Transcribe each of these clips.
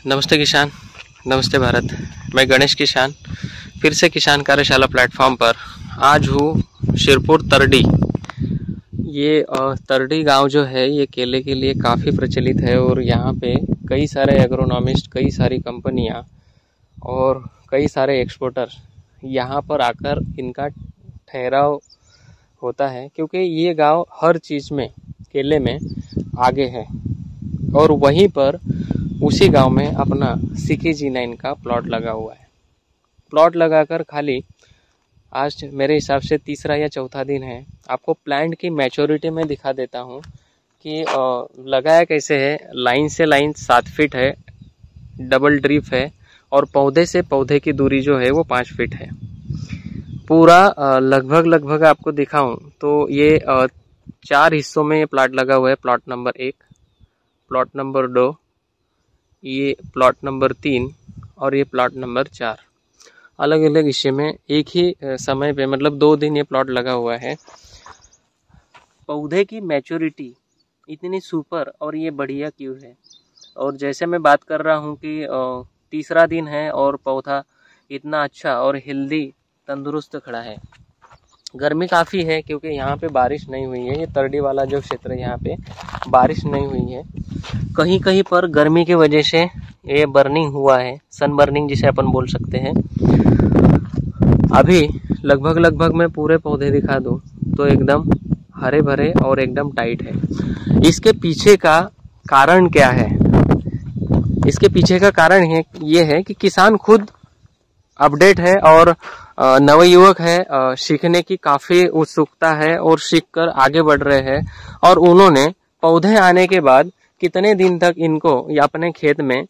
नमस्ते किसान, नमस्ते भारत। मैं गणेश किसान फिर से किसान कार्यशाला प्लेटफॉर्म पर आज हूँ शिरपुर तरडी। ये तरडी गांव जो है ये केले के लिए काफ़ी प्रचलित है और यहाँ पे कई सारे एग्रोनॉमिस्ट, कई सारी कंपनियाँ और कई सारे एक्सपोर्टर यहाँ पर आकर इनका ठहराव होता है, क्योंकि ये गांव हर चीज़ में केले में आगे है। और वहीं पर उसी गांव में अपना CKG9 का प्लॉट लगा हुआ है। प्लॉट लगाकर खाली आज मेरे हिसाब से तीसरा या चौथा दिन है। आपको प्लांट की मैच्योरिटी में दिखा देता हूँ कि लगाया कैसे है। लाइन से लाइन 7 फीट है, डबल ड्रिप है और पौधे से पौधे की दूरी जो है वो 5 फीट है। पूरा लगभग आपको दिखाऊं तो ये 4 हिस्सों में ये प्लॉट लगा हुआ है। प्लॉट नंबर 1, प्लॉट नंबर 2, ये प्लॉट नंबर 3 और ये प्लॉट नंबर 4। अलग अलग हिस्से में एक ही समय पे मतलब 2 दिन ये प्लॉट लगा हुआ है। पौधे की मैच्योरिटी इतनी सुपर और ये बढ़िया क्यों है। और जैसे मैं बात कर रहा हूँ कि तीसरा दिन है और पौधा इतना अच्छा और हेल्दी तंदुरुस्त खड़ा है। गर्मी काफ़ी है क्योंकि यहाँ पे बारिश नहीं हुई है। ये तरडी वाला जो क्षेत्र है यहाँ पे बारिश नहीं हुई है। कहीं कहीं पर गर्मी की वजह से ये बर्निंग हुआ है, सन बर्निंग जिसे अपन बोल सकते हैं। अभी लगभग मैं पूरे पौधे दिखा दूँ तो एकदम हरे भरे और एकदम टाइट है। इसके पीछे का कारण क्या है? इसके पीछे का कारण ये है कि किसान खुद अपडेट है और नवयुवक है, सीखने की काफ़ी उत्सुकता है और सीख कर आगे बढ़ रहे हैं। और उन्होंने पौधे आने के बाद कितने दिन तक इनको या अपने खेत में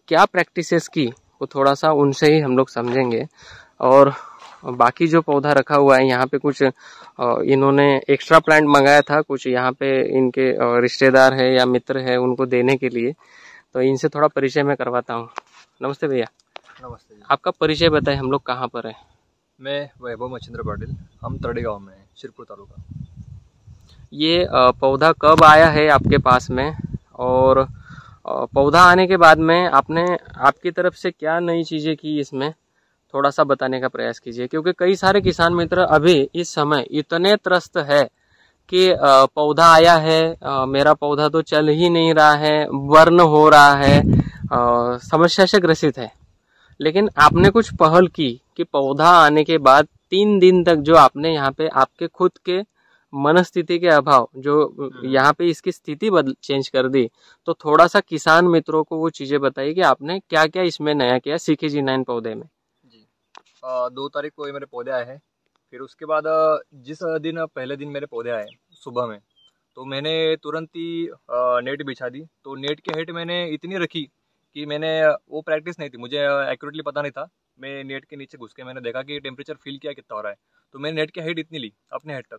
क्या प्रैक्टिसेस की वो थोड़ा सा उनसे ही हम लोग समझेंगे। और बाकी जो पौधा रखा हुआ है यहाँ पे कुछ इन्होंने एक्स्ट्रा प्लांट मंगाया था, कुछ यहाँ पे इनके रिश्तेदार है या मित्र है उनको देने के लिए, तो इनसे थोड़ा परिचय मैं करवाता हूँ। नमस्ते भैया। नमस्ते जी। आपका परिचय बताएं, हम लोग कहाँ पर हैं? मैं वैभव मच्छिंद्र पाटिल, हम तरडी गांव में हैं, शिरपुर तालुका। ये पौधा कब आया है आपके पास में, और पौधा आने के बाद में आपने आपकी तरफ से क्या नई चीज़ें की, इसमें थोड़ा सा बताने का प्रयास कीजिए। क्योंकि कई सारे किसान मित्र अभी इस समय इतने त्रस्त है कि पौधा आया है, मेरा पौधा तो चल ही नहीं रहा है, बर्न हो रहा है, समस्या से ग्रसित है। लेकिन आपने कुछ पहल की कि पौधा आने के बाद 3 दिन तक जो आपने यहाँ पे आपके खुद के मनस्थिति के अभाव जो यहाँ पे इसकी स्थिति चेंज कर दी, तो थोड़ा सा किसान मित्रों को वो चीज़ें बताइए कि आपने क्या क्या इसमें नया किया CKG9 पौधे में। जी 2 तारीख को ये मेरे पौधे आए हैं। फिर उसके बाद जिस दिन पहले दिन मेरे पौधे आए सुबह में, तो मैंने तुरंत ही नेट बिछा दी। तो नेट की हाइट मैंने इतनी रखी कि मैंने वो प्रैक्टिस नहीं थी, मुझे एक्यूरेटली पता नहीं था। मैं नेट के नीचे घुस के मैंने देखा कि टेम्परेचर फील किया कितना हो रहा है, तो मैंने नेट की हाइट इतनी ली अपने हेड तक,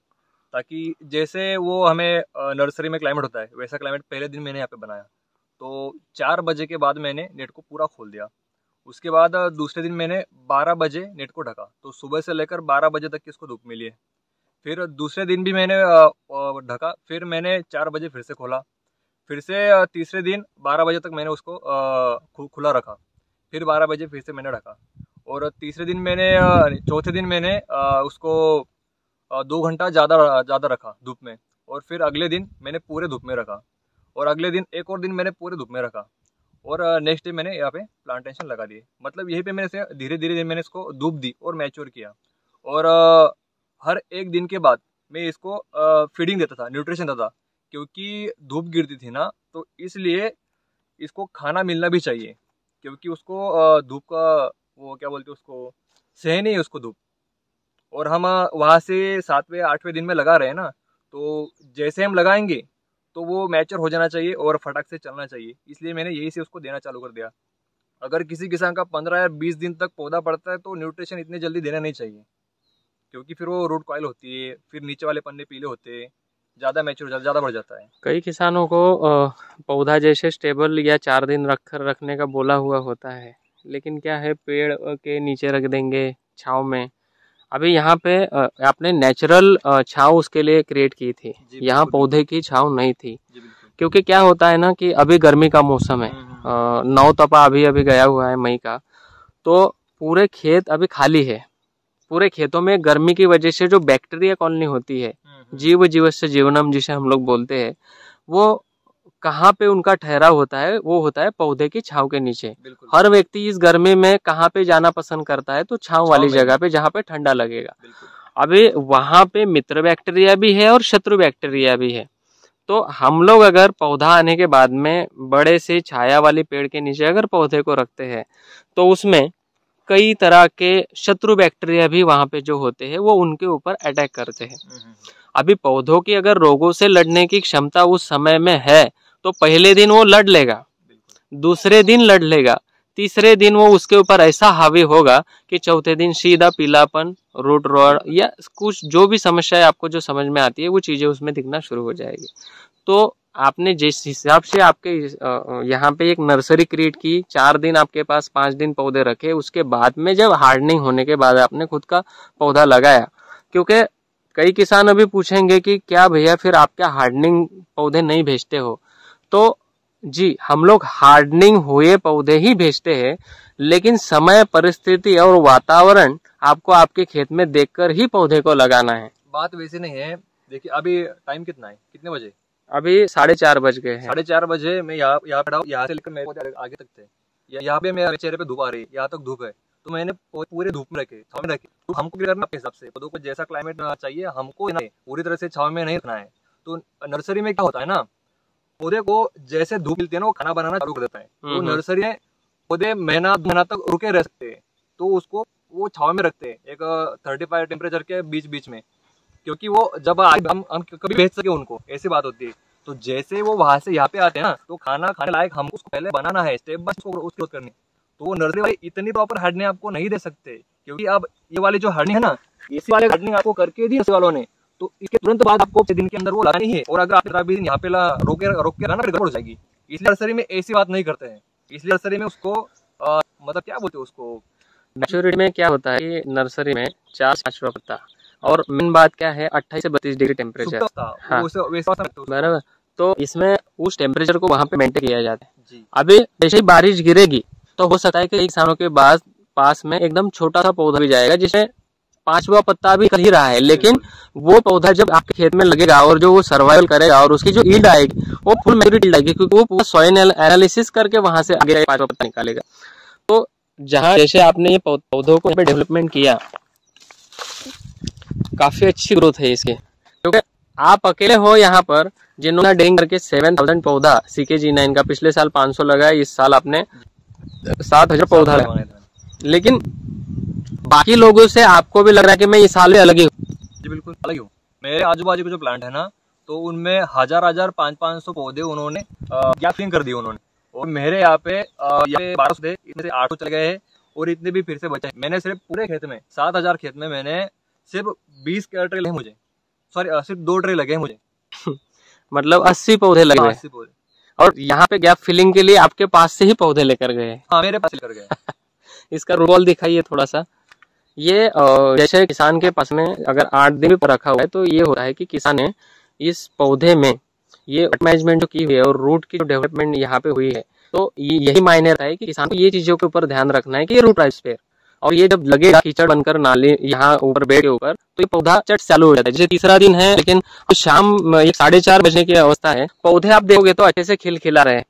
ताकि जैसे वो हमें नर्सरी में क्लाइमेट होता है वैसा क्लाइमेट पहले दिन मैंने यहाँ पे बनाया। तो 4 बजे के बाद मैंने नेट को पूरा खोल दिया। उसके बाद दूसरे दिन मैंने 12 बजे नेट को ढका, तो सुबह से लेकर 12 बजे तक की इसको धूप मिली है। फिर दूसरे दिन भी मैंने ढका, फिर मैंने 4 बजे फिर से खोला। फिर से तीसरे दिन 12 बजे तक मैंने उसको खुला रखा। फिर 12 बजे फिर से मैंने ढका। और तीसरे दिन मैंने चौथे दिन मैंने उसको 2 घंटा ज़्यादा रखा धूप में। और फिर अगले दिन मैंने पूरे धूप में रखा, और अगले दिन एक और दिन मैंने पूरे धूप में रखा। और नेक्स्ट डे मैंने यहाँ पे प्लांटेशन लगा दिए। मतलब यहीं पे मैंने से धीरे धीरे मैंने इसको धूप दी और मैच्योर किया। और हर एक दिन के बाद मैं इसको फीडिंग देता था, न्यूट्रिशन देता था, क्योंकि धूप गिरती थी ना, तो इसलिए इसको खाना मिलना भी चाहिए, क्योंकि उसको धूप का वो क्या बोलते हैं उसको, सह नहीं है उसको धूप। और हम वहाँ से 7वें 8वें दिन में लगा रहे हैं ना, तो जैसे हम लगाएंगे तो वो मैच्योर हो जाना चाहिए और फटाक से चलना चाहिए। इसलिए मैंने यही से उसको देना चालू कर दिया। अगर किसी किसान का 15 या 20 दिन तक पौधा बढ़ता है तो न्यूट्रिशन इतनी जल्दी देना नहीं चाहिए, क्योंकि फिर वो रूट कॉइल होती है, फिर नीचे वाले पन्ने पीले होते हैं, ज़्यादा मैच्योर ज़्यादा बढ़ जाता है। कई किसानों को पौधा जैसे स्टेबल या 4 दिन रखने का बोला हुआ होता है, लेकिन क्या है पेड़ के नीचे रख देंगे छाँव में। अभी यहाँ पे आपने नेचुरल छाँव उसके लिए क्रिएट की थी, यहाँ पौधे की छाँव नहीं थी। क्योंकि क्या होता है ना कि अभी गर्मी का मौसम है 9 तपा अभी अभी गया हुआ है मई का, तो पूरे खेत अभी खाली है। पूरे खेतों में गर्मी की वजह से जो बैक्टीरिया कॉलोनी होती है, जीव जीवस्य जीवनम जिसे हम लोग बोलते हैं, वो कहाँ पे उनका ठहराव होता है, वो होता है पौधे की छांव के नीचे। हर व्यक्ति इस गर्मी में कहाँ पे जाना पसंद करता है, तो छांव वाली जगह पे जहाँ पे ठंडा लगेगा। अभी वहां पे मित्र बैक्टीरिया भी है और शत्रु बैक्टीरिया भी है। तो हम लोग अगर पौधा आने के बाद में बड़े से छाया वाली पेड़ के नीचे अगर पौधे को रखते हैं, तो उसमें कई तरह के शत्रु बैक्टीरिया भी वहां पे जो होते हैं वो उनके ऊपर अटैक करते हैं। अभी पौधों की अगर रोगों से लड़ने की क्षमता उस समय में है, तो पहले दिन वो लड़ लेगा, दूसरे दिन लड़ लेगा, तीसरे दिन वो उसके ऊपर ऐसा हावी होगा कि चौथे दिन सीधा पीलापन, रूट रॉट या कुछ जो भी समस्या आपको जो समझ में आती है वो चीजें उसमें दिखना शुरू हो जाएगी। तो आपने जिस हिसाब से आपके यहाँ पे एक नर्सरी क्रिएट की, 4 दिन आपके पास 5 दिन पौधे रखे, उसके बाद में जब हार्डनिंग होने के बाद आपने खुद का पौधा लगाया, क्योंकि कई किसान अभी पूछेंगे कि क्या भैया फिर आप क्या हार्डनिंग पौधे नहीं भेजते हो? तो जी, हम लोग हार्डनिंग हुए पौधे ही भेजते हैं, लेकिन समय, परिस्थिति और वातावरण आपको आपके खेत में देखकर ही पौधे को लगाना है। बात वैसे नहीं है। देखिए अभी टाइम कितना है, कितने बजे? अभी 4:30 बज गए हैं। 4:30 बजे मैं यहाँ खड़ा हूँ, यहाँ से लेकर मेरे आगे तक थे। यहाँ पे मेरे चेहरे पे धूप आ रही है, यहाँ तक धूप है, तो मैंने पूरे धूप में रखे, छाव में रखे। तो हमको क्या करना अपने हिसाब से, पौधों को जैसा क्लाइमेट चाहिए हमको पूरी तरह से छाव में नहीं रखना है। तो नर्सरी में क्या होता है ना, पौधे को जैसे धूप मिलती है ना, वो खाना बनाना चालू कर देता है। तो नर्सरी में पौधे महीना तक रुके रह सकते हैं, तो उसको वो छाव में रखते हैं एक 35 टेम्परेचर के बीच में, क्योंकि वो जब हम कभी भेज सके उनको, ऐसी बात होती है। तो जैसे वो वहां से यहाँ पे आते हैं ना, तो खाना खाने लायक हमको उसको पहले बनाना है, स्टेप बाय स्टेप उसकी ग्रोथ करनी। तो नर्सरी वाले इतनी प्रॉपर हार्डनिंग आपको नहीं दे सकते, क्योंकि अब ये वाली जो हार्डनिंग है ना, इसी वाले हार्डनिंग आपको करके दी नर्सरी वालों ने, तो इसके तुरंत बाद आपको 6 दिन के अंदर वो लगानी है। और अगर आप 15 दिन यहाँ पे रोक के रहना, गड़बड़ हो जाएगी। इसलिए नर्सरी में ऐसी बात नहीं करते हैं। इसलिए नर्सरी में उसको मतलब क्या बोलते हैं उसको, मैच्योरिटी में क्या होता है कि नर्सरी में 4 से 5 पत्ता, और मेन बात क्या है 28 से 32 डिग्री टेम्परेचर। हाँ, बराबर। तो इसमें उस टेम्परेचर को वहाँ पे मेंटेन किया जाता है। अभी जैसे ही बारिश गिरेगी तो हो सकता है कि 1 सालों के बाद पास में एकदम छोटा सा पौधा भी जाएगा, जिसमें 5वां पत्ता भी कर ही रहा है, लेकिन वो पौधा जब आपके खेत में लगेगा और जो वो सर्वाइवल करेगा और उसकी जो ईल्ड आएगी वो फुल मैच्योरिटी आएगी, क्योंकि वो पूरा सॉइल एनालिसिस करके वहां से आगे 5वां पत्ता निकालेगा। तो जहाँ जैसे आपने ये पौधों को डेवलपमेंट किया, काफी अच्छी ग्रोथ है इसकी, क्योंकि आप अकेले हो यहाँ पर जिन्होंने डेंग करके 7000 पौधा CKG9 का, पिछले साल 500 लगाया, इस साल आपने 7000 पौधा लगाया, लेकिन बाकी लोगों से आपको भी लग रहा है कि मैं इस साल भी अलग ही हूँ। जी बिल्कुल अलग ही हूँ। मेरे आजू बाजू के जो प्लांट है ना, तो उनमें 1000 500 पौधे उन्होंने गैपिंग कर दिए उन्होंने, और मेरे यहाँ पे 1200 थे, इतने से 800 चले गए और इतने भी फिर से बचे। मैंने सिर्फ पूरे खेत में 7000 खेत में मैंने सिर्फ 20 ट्रे लगे मुझे, सॉरी सिर्फ 2 ट्रे लगे मुझे मतलब 80 पौधे लगे। 80 पौधे। और यहाँ पे गैप फिलिंग के लिए आपके पास से ही पौधे लेकर गए? हाँ, मेरे पास लेकर गए। इसका रोल दिखाइए थोड़ा सा। ये जैसे किसान के पास में अगर 8 दिन भी रखा हुआ है, तो ये होता है कि किसान ने इस पौधे में ये मैनेजमेंट जो की हुई है और रूट की जो डेवलपमेंट यहाँ पे हुई है, तो यही मायने रखता है कि किसान को ये चीजों के ऊपर ध्यान रखना है कि ये रूट राइज पे, और ये जब लगेगा कीचड़ बनकर नाली यहाँ ऊपर बेड के ऊपर, तो ये पौधा चट चालू हो जाता है। जैसे तीसरा दिन है, लेकिन शाम 4:30 बजने की अवस्था है, पौधे आप देखोगे तो अच्छे से खिलखिला रहे हैं।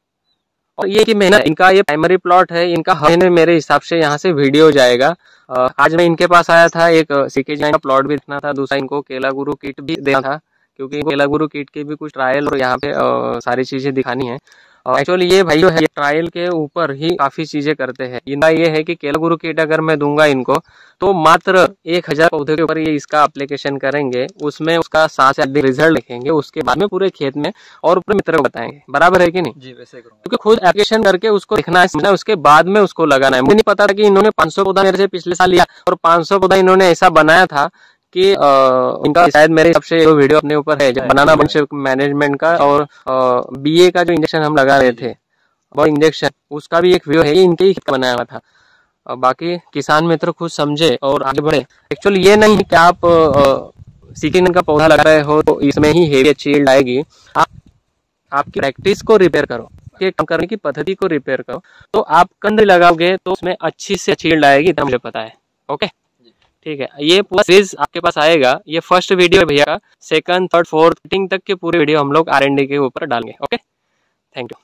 और ये कि मेहनत, इनका ये प्राइमरी प्लॉट है, इनका हर महीने मेरे हिसाब से यहाँ से वीडियो जाएगा। आज मैं इनके पास आया था, एक CKG9 का प्लॉट भी देखना था, दूसरा इनको केला गुरु किट भी देना था, क्योंकि केला गुरु किट के भी कुछ ट्रायल और यहाँ पे सारी चीजें दिखानी है। एक्चुअली ये भाई जो है, ये ट्रायल के ऊपर ही काफी चीजें करते हैं। इनका ये है कि केला गुरु किट अगर मैं दूंगा इनको, तो मात्र 1000 पौधे के ऊपर ये इसका एप्लीकेशन करेंगे, उसमें उसका 7 से 8 दिन रिजल्ट लिखेंगे, उसके बाद में पूरे खेत में और पूरे मित्र को बताएंगे। बराबर है कि नहीं? जी वैसे करूंगा, क्योंकि खुद एप्लीकेशन करके उसको देखना है, समझना है, उसके बाद में उसको लगाना है। मुझे नहीं पता था कि इन्होंने 500 पौधा मेरे से पिछले साल लिया, और 500 पौधा इन्होंने ऐसा बनाया था कि इनका शायद मेरे हिसाब से वीडियो अपने ऊपर है, जब बनाना बंच मैनेजमेंट का और BA का जो इंजेक्शन हम लगा रहे थे, वो इंजेक्शन, उसका भी एक वीडियो है, ये इनके ही बनाया हुआ था। बाकी किसान मित्र खुद समझे और आगे बढ़े। एक्चुअली ये नहीं कि आप CKG9 का पौधा लगा रहे हो तो इसमें ही हेवी अच्छी यील्ड आएगी। आप आपकी प्रैक्टिस को रिपेयर करो। के काम करने की पद्धति को रिपेयर करो, तो आप कंद लगाओगे तो उसमें अच्छी से अच्छी यील्ड आएगी, इतना मुझे पता है। ओके, ठीक है। ये पूरा सीरीज आपके पास आएगा। ये फर्स्ट वीडियो है भैया का, सेकंड, थर्ड, फोर्थ कटिंग तक के पूरे वीडियो हम लोग R&D के ऊपर डालेंगे। Okay, thank you.